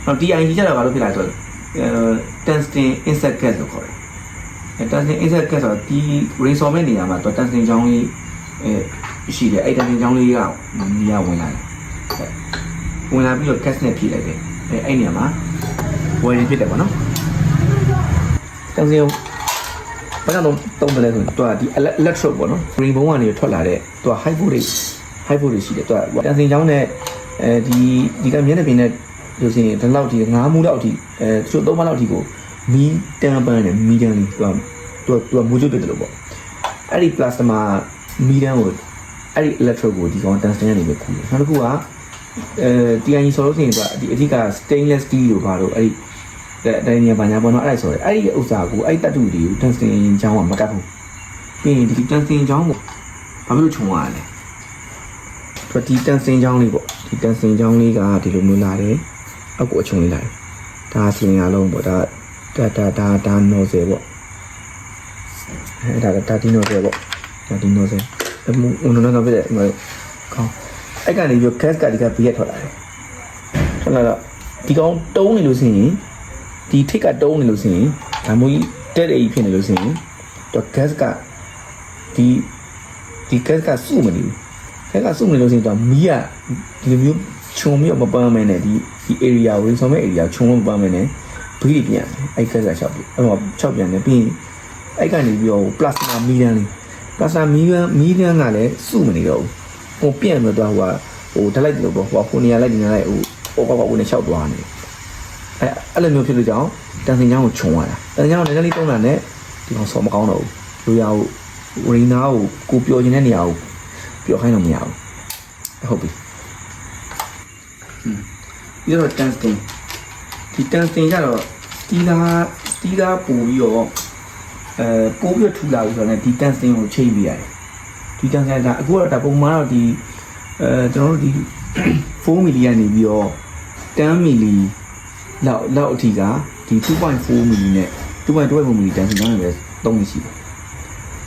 တော့ TIG ကျတော့ဘာလို့ဖြစ်လာဆိုtungsten insect gas လို့ခေါ်တယ်tungsten insect gas ဆိုတော့ဒီ rainfall မဲ့နေရာမှာတော့ tungsten ချောင်းလေးရှိတယ်အဲ့ tungsten ချောင်းလေးကနေရာဝင်လာတယ်ဝင်လာပြီးတော့ gas နဲ့ဖြည့်လိုက်တယ်အဲ့နေရာမှာဝင်နေဖြစ်တယ်ပေါ့နော် tungsten ဘာကြောင့်တုံးတယ်လဲဆိုတော့ဒီ electrode ပေါ့နော် green bone ကနေထွက်လာတဲ့သူက high voltage ရှိတယ်သူက tungsten ချောင်းနဲ့ဒီကမျက်နှာပြင်နဲ့လို့ဆိုရင်ဒီလောက်ဒီ9မှုလောက်အထိသူတို့3မလောက်အထိကိုမီးတန်းပန်းတယ်မီးတန်းလေးသူကမိုးကျွတ်တယ်လို့ပေါ့အဲ့ဒီ plasma မီးတန်းကိုအဲ့ဒီ electrode ကိုဒီကောင် tungsten ကနေပဲခုတယ်နောက်တစ်ခုကTIG ဆိုလို့ဆိုရင်ဒီအဓိက stainless steel လို့ပါတော့အဲ့ဒီတိုင်းနေပါညာပေါ့နော်အဲ့ဒါဆိုရင်အဲ့ဒီဥစ္စာကိုအဲ့တတ္တုတွေကို tungsten ချောင်းကမကတ်ဘူးပြီးရင်ဒီ tungsten ချောင်းကိုဘာဖြစ်လို့ခြုံရလဲဆိုဒီ tungsten ချောင်းလေးပေါ့ဒီ tungsten ချောင်းလေးကဒီလိုမျိုးလာတယ်အောက်ကိုအချုံလေးလာတယ်ဒါစလင်အားလုံးပေါ့ဒါ nozzle ပေါ့အဲ့ဒါဒီ nozzle ပေါ့ဒါဒီ nozzle ဦးလုံးတော့ပြည့်တယ်ခေါင်းအဲ့ကနေပြီး gas ကဒီကဘေးရထွက်လာတယ်ထွက်လာတော့ဒီကောင်တုံးနေလို့ဆိုရင်ဒီထိတ်ကတုံးနေလို့ဆိုရင်ဒါမျိုးကြီးတက်အိဖြစ်နေလို့ဆိုရင်တော့ gas ကဒီ gas ကစုမနေဘူး gas ကစုမနေလို့ဆိုရင်တော့မီးကဒီလိုမျိုးခြုံပြီးမပန်းမဲနဲ့ဒီ area ကိုဆိုမဲ့ area ခြုံမပန်းမဲနဲ့ဘေးပြန်အဲ့ gas က6ပြန်အဲ့တော့6ပြန်နေပြီးအဲ့ကနေပြီးတော့ plasma မီးတန်းလေး plasma မီးတန်းကလည်းစုမနေတော့ဘူးဟိုပြန့်တော့ဟိုဓာတ်လိုက်လို့ပေါ့ဟိုခုနေရာလိုက်ဒီနေရာလိုက်ဟိုပေါ့နဲ့6သွားနေအဲ့လိုမျိုးဖြစ်လို့ကြောင့်တန်စင်ချောင်းကိုခြုံရတာတန်စင်ချောင်းကိုလည်းလေးတုံးတာနဲ့ဒီကောင်ဆော်မကောင်းတော့ဘူးလူရကိုရိနာကိုပျော်ခြင်းတဲ့နေရာကိုပျော်ခိုင်းလို့မရဘူးဟုတ်ပြီပြီးတော့တန်စင်ဒီတန်စင်ကြတော့စတီလာပို့ပြီးတော့ပို့ပြီးထူလာပြီဆိုတော့ဒီတန်စင်ကိုချိန်ပြရတယ်ဒီတန်စင်ကအခုတော့ဒါပုံမှန်တော့ဒီကျွန်တော်တို့ဒီ4 မီလီကနေပြီးတော့10 မီလီလောက်အထိကဒီ 2.4 မီလီနဲ့ 2.2 မီလီတန်စင်ကြောင်းတွေပဲသုံးနေရှိတယ်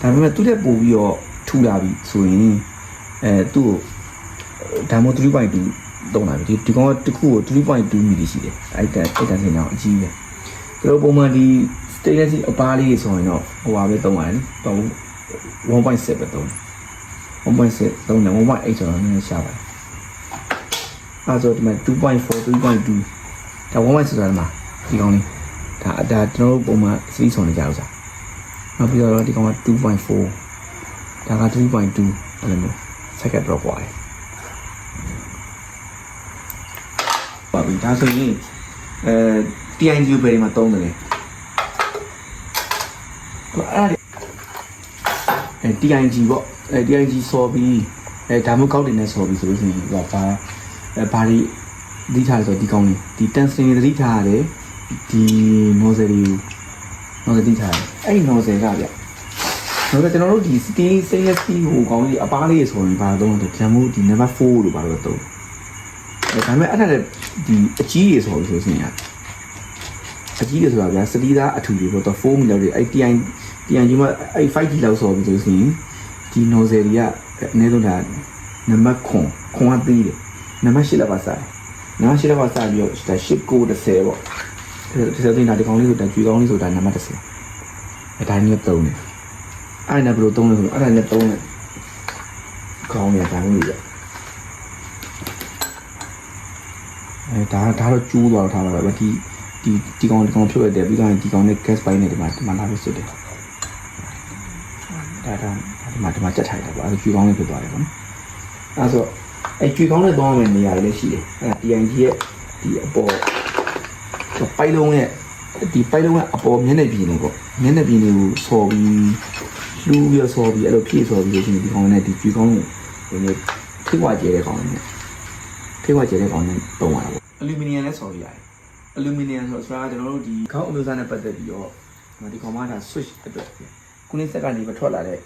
ဒါပေမဲ့သူတက်ပို့ပြီးတော့ထူလာပြီဆိုရင်သူ့ကိုဒါမှမဟုတ် 3.2 သုံးလာပြီဒီကောင်ကတစ်ခုကို 3.2 မီလီရှိတယ်အဲ့တန်စင်ကြောင်းအကြီးပဲသူတို့ပုံမှန်ဒီ stainless အပားလေးဆိုရင်တော့ဟိုပါပဲသုံးပါတယ်တော့ 1.7 ပဲသုံး1.6 သုံးတယ် 1.8 ဆိုတော့နည်းနည်းရှားပါတယ်အဲ့ဆိုဒီမှာ 2.4 3.2 ဒါ1.6ဆိုတာဒီမှာဒီကောင်လေးဒါကျွန်တော်တို့ပုံမှန်စီးဆောင်နေကြဥစားနောက်ပြီးတော့ဒီကောင်က 2.4 ဒါက 3.2 အဲ့လိုမျိုး second drop သွားတယ်ပါပြီဒါဆိုရင်TIG ပဲဒီမှာသုံးတယ်လေအဲ့ TIG ပေါ့TIG ဆော်ပြီးဒါမျိုးကောက်တင်နေဆော်ပြီးဆိုလို့ရှိရင်ဒီကဘာတွေဒီထားဆိုဒီကောင်းလေးဒီ tungsten တွေတိထားရတယ်ဒီ nozzle တွေတိထားတယ်အဲ့ဒီ nozzle ကဗျကျွန်တော်တို့ဒီ stainless steel ဟိုကောင်းလေးအပားလေးဆိုရင်ဘာလို့လဲဂျမ်မို့ဒီ number 4လို့ဘာလို့တော့ဒါပေမဲ့အဲ့ဒါလည်းဒီအကြီးတွေဆိုလို့ရှိရင်အကြီးတွေဆိုတာဗျာစတီးသားအထူတွေပေါ့တော့4 မီလီအဲ့ TIG မှာအဲ့ 5G လောက်ဆိုပြီးဆိုရင်ဒီ nozzle တွေကအနည်းဆုံးဒါနံပါတ်ခွန်ကပြီးတယ်နံပါတ်8လောက်ပါစားနံပါတ်8လောက်ကစားပြီးတော့ဒါ10ကို10ပေါ့10သိန်းဒါဒီကောင်လေးဆိုတာကြွေကောင်လေးဆိုတာနံပါတ်10အဲဒါနဲ့သုံးတယ်အဲ့ဒါဘယ်လိုသုံးလဲဆိုတော့အဲ့ဒါနဲ့သုံးတယ်ခေါင်းရတာမျိုးကြီးဒါတော့ကျိုးသွားတော့ထားပါတော့ဒီကောင်ဖြုတ်ရတယ်ပြီးတော့ဒီကောင်နဲ့ gas ပိုင်းနဲ့ဒီမှာလာပြီးစစ်တယ်ဒါဒီမှာချက်ထိုင်တာပေါ့အဲ့ဒါကြွေကောင်လေးဖြစ်သွားတယ်ပေါ့နော်အဲ့ဆိုအဲ့ကြွေကောင်းနဲ့သွားမယ်နေရာလေးရှိတယ်အဲ့ဒါ TIG ရဲ့ဒီအပေါ်ပိုက်လုံးရဲ့ဒီပိုက်လုံးကအပေါ်မျက်နှာပြင်လေးပေါ့မျက်နှာပြင်လေးကိုဆော်ပြီးလှူးပြီးဆော်ပြီးအဲ့လိုဖြည့်ဆော်ပြီးလို့ရှိရင်ဒီကောင်နဲ့ဒီကြွေကောင်းကိုထိဝကျဲတဲ့ကောင်နဲ့ထိဝကျဲတဲ့ကောင်နဲ့တုံးရတာပေါ့အလူမီနီယံနဲ့ဆော်ရရတယ်အလူမီနီယံဆိုတာကျွန်တော်တို့ဒီခေါင်းအမျိုးအစားနဲ့ပတ်သက်ပြီးတော့ဒီကောင်မှဒါ switch အတွက်ခုနှစ်ဆက်ကနေပဲထွက်လာတဲ့